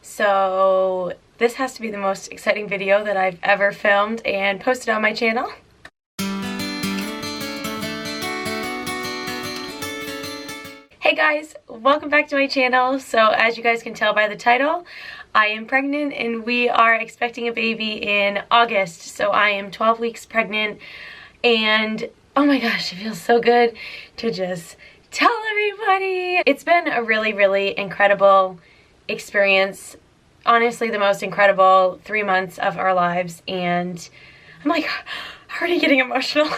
So this has to be the most exciting video that I've ever filmed and posted on my channel. Hey guys, welcome back to my channel. So as you guys can tell by the title, I am pregnant and we are expecting a baby in August. So I am 12 weeks pregnant and oh my gosh, it feels so good to just tell everybody. It's been a really incredible experience. Honestly, the most incredible 3 months of our lives, and I'm like already getting emotional.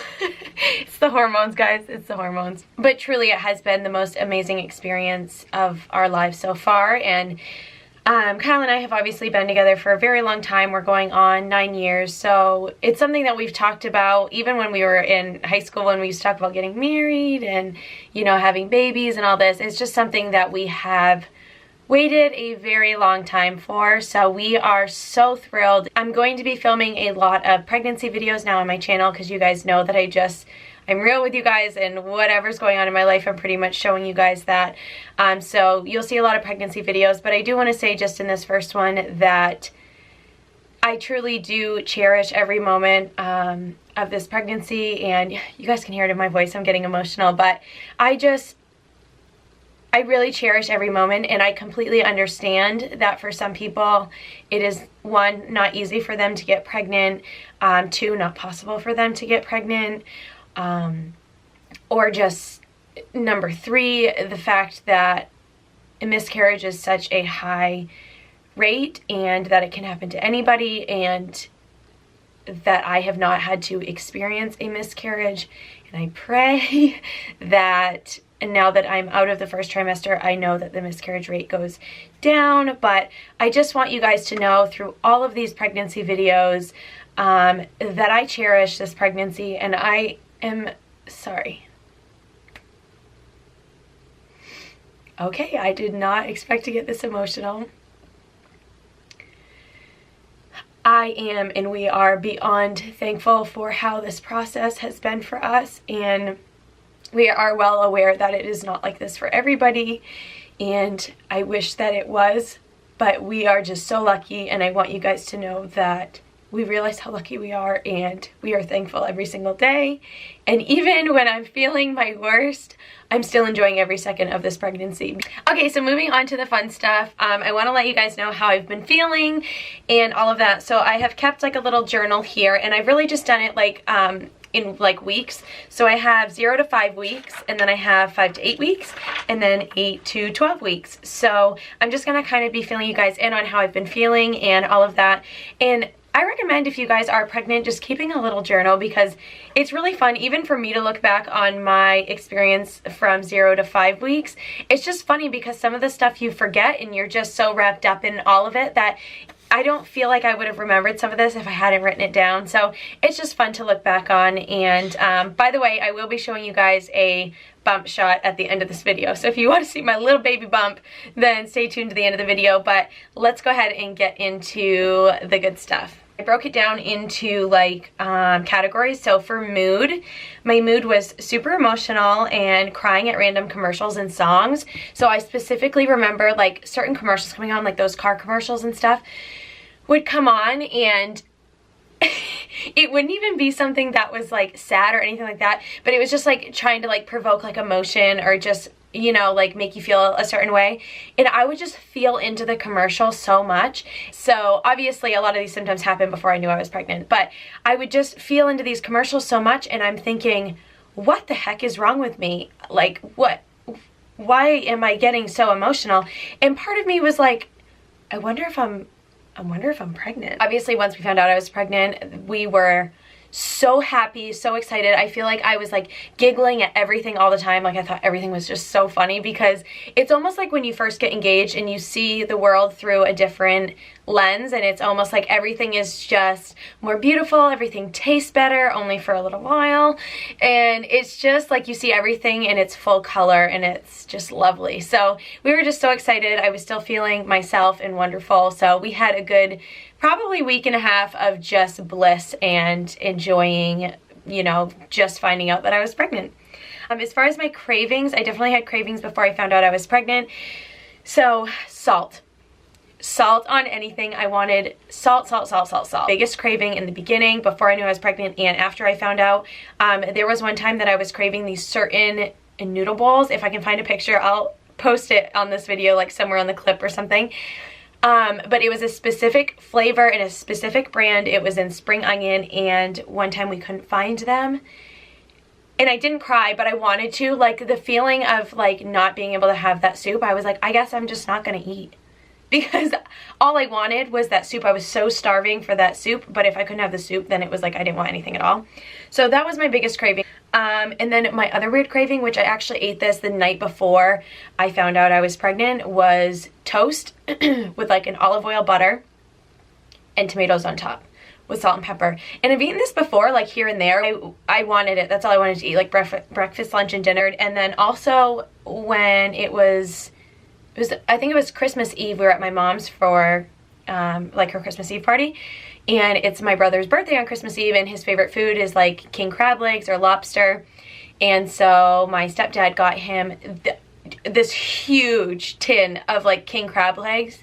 It's the hormones, guys, it's the hormones. But truly it has been the most amazing experience of our lives so far, and Kyle and I have obviously been together for a very long time. We're going on 9 years, so it's something that we've talked about even when we were in high school, when we used to talk about getting married and, you know, having babies and all this. It's just something that we have waited a very long time for, so we are so thrilled. I'm going to be filming a lot of pregnancy videos now on my channel because you guys know that I'm real with you guys, and whatever's going on in my life, I'm pretty much showing you guys that. So you'll see a lot of pregnancy videos, but I do want to say just in this first one that I truly do cherish every moment of this pregnancy, and you guys can hear it in my voice, I'm getting emotional, but I really cherish every moment, and I completely understand that for some people it is, 1, not easy for them to get pregnant, 2, not possible for them to get pregnant, or just number 3, the fact that a miscarriage is such a high rate and that it can happen to anybody, and that I have not had to experience a miscarriage. And I pray that now that I'm out of the first trimester, I know that the miscarriage rate goes down. But I just want you guys to know through all of these pregnancy videos that I cherish this pregnancy, and I am sorry. Okay, I did not expect to get this emotional. I am, and we are beyond thankful for how this process has been for us, and we are well aware that it is not like this for everybody, and I wish that it was, but we are just so lucky, and I want you guys to know that we realize how lucky we are, and we are thankful every single day. And even when I'm feeling my worst, I'm still enjoying every second of this pregnancy. Okay, so moving on to the fun stuff, I want to let you guys know how I've been feeling and all of that. So I have kept like a little journal here, and I've really just done it like in like weeks. So I have 0 to 5 weeks, and then I have 5 to 8 weeks, and then 8 to 12 weeks. So I'm just gonna kind of be filling you guys in on how I've been feeling and all of that. And I recommend, if you guys are pregnant, just keeping a little journal, because it's really fun even for me to look back on my experience from 0 to 5 weeks. It's just funny because some of the stuff you forget, and you're just so wrapped up in all of it that I don't feel like I would have remembered some of this if I hadn't written it down. So it's just fun to look back on. And by the way, I will be showing you guys a bump shot at the end of this video. So if you want to see my little baby bump, then stay tuned to the end of the video. But let's go ahead and get into the good stuff. I broke it down into like categories. So for mood, my mood was super emotional and crying at random commercials and songs. So I specifically remember like certain commercials coming on, like those car commercials and stuff would come on, and it wouldn't even be something that was like sad or anything like that, but it was just like trying to like provoke like emotion or just, you know, like make you feel a certain way, and I would just feel into the commercial so much. So obviously a lot of these symptoms happened before I knew I was pregnant, but I would just feel into these commercials so much, and I'm thinking, what the heck is wrong with me? Like, why am I getting so emotional? And part of me was like, I wonder if I'm pregnant. Obviously, once we found out I was pregnant, we were so happy, so excited. I feel like I was like giggling at everything all the time. Like I thought everything was just so funny, because it's almost like when you first get engaged and you see the world through a different lens, and it's almost like everything is just more beautiful, everything tastes better, only for a little while, and it's just like you see everything in its full color, and it's just lovely. So we were just so excited. I was still feeling myself and wonderful, so we had a good probably week and a half of just bliss and enjoying, you know, just finding out that I was pregnant. As far as my cravings, I definitely had cravings before I found out I was pregnant. So salt. salt on anything. I wanted salt, salt, salt, salt, salt. Biggest craving in the beginning, before I knew I was pregnant and after I found out. There was one time that I was craving these certain noodle bowls. If I can find a picture, I'll post it on this video, like somewhere on the clip or something. But it was a specific flavor and a specific brand. It was in spring onion, and one time we couldn't find them. And I didn't cry, but I wanted to. Like, the feeling of like not being able to have that soup, I was like, I guess I'm just not gonna eat. Because all I wanted was that soup. I was so starving for that soup, but if I couldn't have the soup, then it was like I didn't want anything at all. So that was my biggest craving. And then my other weird craving, which I actually ate this the night before I found out I was pregnant, was toast with like an olive oil butter and tomatoes on top with salt and pepper. And I've eaten this before, like here and there. I wanted it. That's all I wanted to eat, like breakfast, lunch, and dinner. And then also when I think it was Christmas Eve, we were at my mom's for like her Christmas Eve party, and it's my brother's birthday on Christmas Eve, and his favorite food is like king crab legs or lobster. And so my stepdad got him this huge tin of like king crab legs,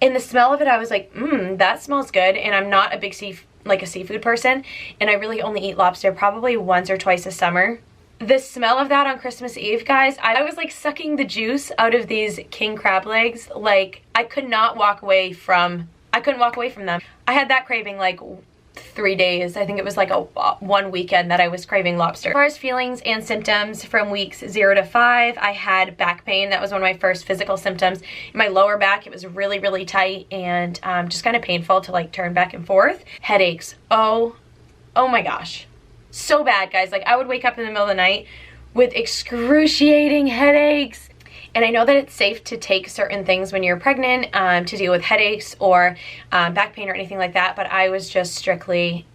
and the smell of it, I was like, that smells good. And I'm not a big seafood person, and I really only eat lobster probably once or twice a summer. The smell of that on Christmas Eve, guys, I was like sucking the juice out of these king crab legs. Like, I couldn't walk away from them. I had that craving like 3 days. I think it was like one weekend that I was craving lobster. As far as feelings and symptoms from weeks 0 to 5, I had back pain. That was one of my first physical symptoms. In my lower back, it was really, really tight and just kind of painful to like turn back and forth. Headaches. Oh my gosh. So bad, guys. Like, I would wake up in the middle of the night with excruciating headaches. And I know that it's safe to take certain things when you're pregnant to deal with headaches or back pain or anything like that, but I was just strictly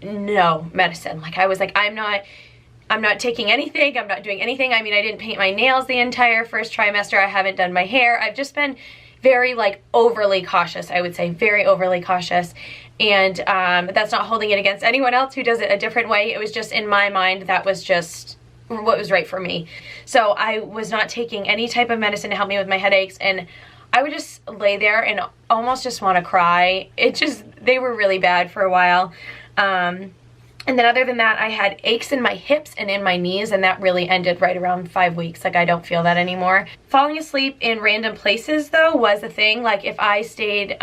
no medicine. Like, I was like, I'm not taking anything. I'm not doing anything. I mean, I didn't paint my nails the entire first trimester. I haven't done my hair. I've just been very like overly cautious, I would say, very overly cautious. And that's not holding it against anyone else who does it a different way. It was just in my mind, that was just what was right for me. So I was not taking any type of medicine to help me with my headaches, and I would just lay there and almost just want to cry. They were really bad for a while. And then other than that, I had aches in my hips and in my knees, and that really ended right around 5 weeks. Like, I don't feel that anymore. Falling asleep in random places, though, was a thing. Like, if I stayed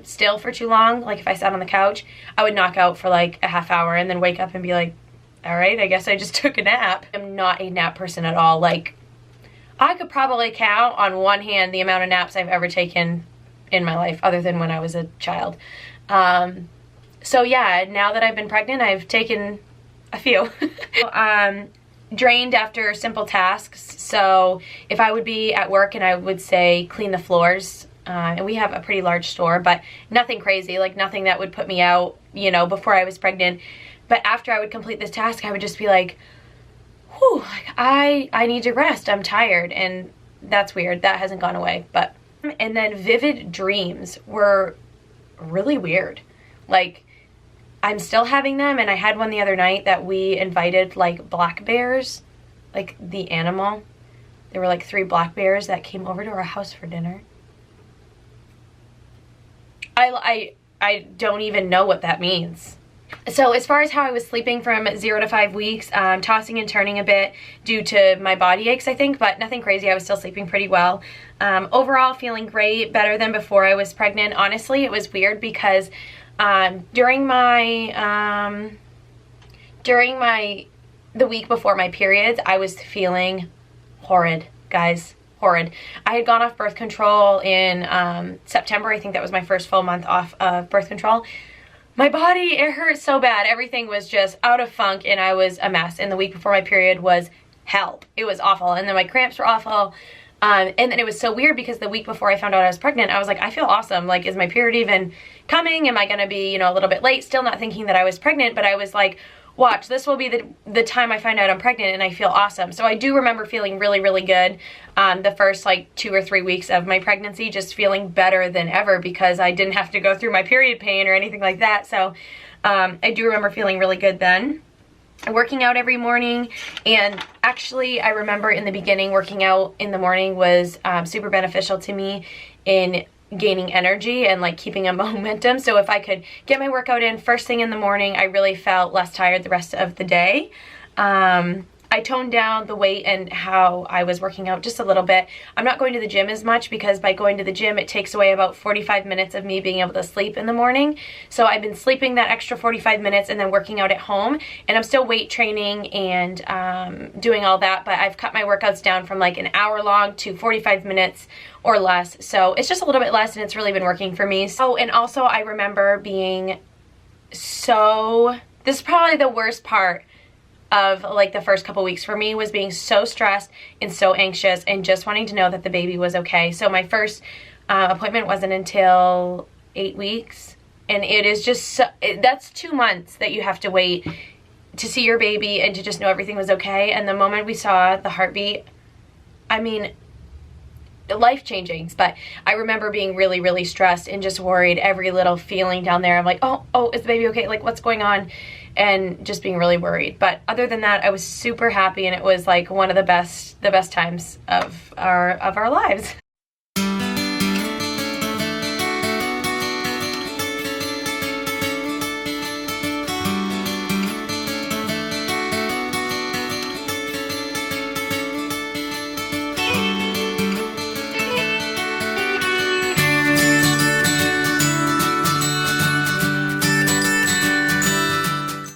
still for too long, like if I sat on the couch, I would knock out for like a half hour and then wake up and be like, all right, I guess I just took a nap. I'm not a nap person at all. Like, I could probably count on one hand the amount of naps I've ever taken in my life, other than when I was a child. So yeah, now that I've been pregnant, I've taken a few. Drained after simple tasks. So if I would be at work and I would say clean the floors, and we have a pretty large store, but nothing crazy, like nothing that would put me out, you know, before I was pregnant. But after I would complete this task, I would just be like, whew, I need to rest. I'm tired. And that's weird. That hasn't gone away. But, and then vivid dreams were really weird. Like, I'm still having them, and I had one the other night that we invited like black bears, like the animal. There were like 3 black bears that came over to our house for dinner. I don't even know what that means. So as far as how I was sleeping from 0 to 5 weeks, tossing and turning a bit due to my body aches, I think, but nothing crazy. I was still sleeping pretty well. Overall, feeling great, better than before I was pregnant. Honestly, it was weird because during the week before my periods, I was feeling horrid, guys. Horrid. I had gone off birth control in September. I think that was my first full month off of birth control. My body, it hurt so bad. Everything was just out of funk, and I was a mess. And the week before my period was hell. It was awful. And then my cramps were awful. And then it was so weird because the week before I found out I was pregnant, I was like, I feel awesome. Like, is my period even coming? Am I going to be, you know, a little bit late? Still not thinking that I was pregnant, but I was like, watch, this will be the time I find out I'm pregnant, and I feel awesome. So I do remember feeling really, really good the first like 2 or 3 weeks of my pregnancy, just feeling better than ever because I didn't have to go through my period pain or anything like that. So I do remember feeling really good then. Working out every morning, and actually I remember in the beginning working out in the morning was super beneficial to me in gaining energy and like keeping a momentum. So if I could get my workout in first thing in the morning, I really felt less tired the rest of the day. I toned down the weight and how I was working out just a little bit. I'm not going to the gym as much because by going to the gym, it takes away about 45 minutes of me being able to sleep in the morning. So I've been sleeping that extra 45 minutes and then working out at home. And I'm still weight training and doing all that, but I've cut my workouts down from like an hour long to 45 minutes or less. So it's just a little bit less, and it's really been working for me. Oh, and also I remember being this is probably the worst part of like the first couple weeks for me, was being so stressed and so anxious and just wanting to know that the baby was okay. So my first appointment wasn't until 8 weeks, and it is just that's 2 months that you have to wait to see your baby and to just know everything was okay. And the moment we saw the heartbeat, I mean, life-changing. But I remember being really, really stressed and just worried, every little feeling down there. I'm like, oh, is the baby okay? Like, what's going on? And just being really worried. But other than that, I was super happy, and it was like one of the best times of our lives.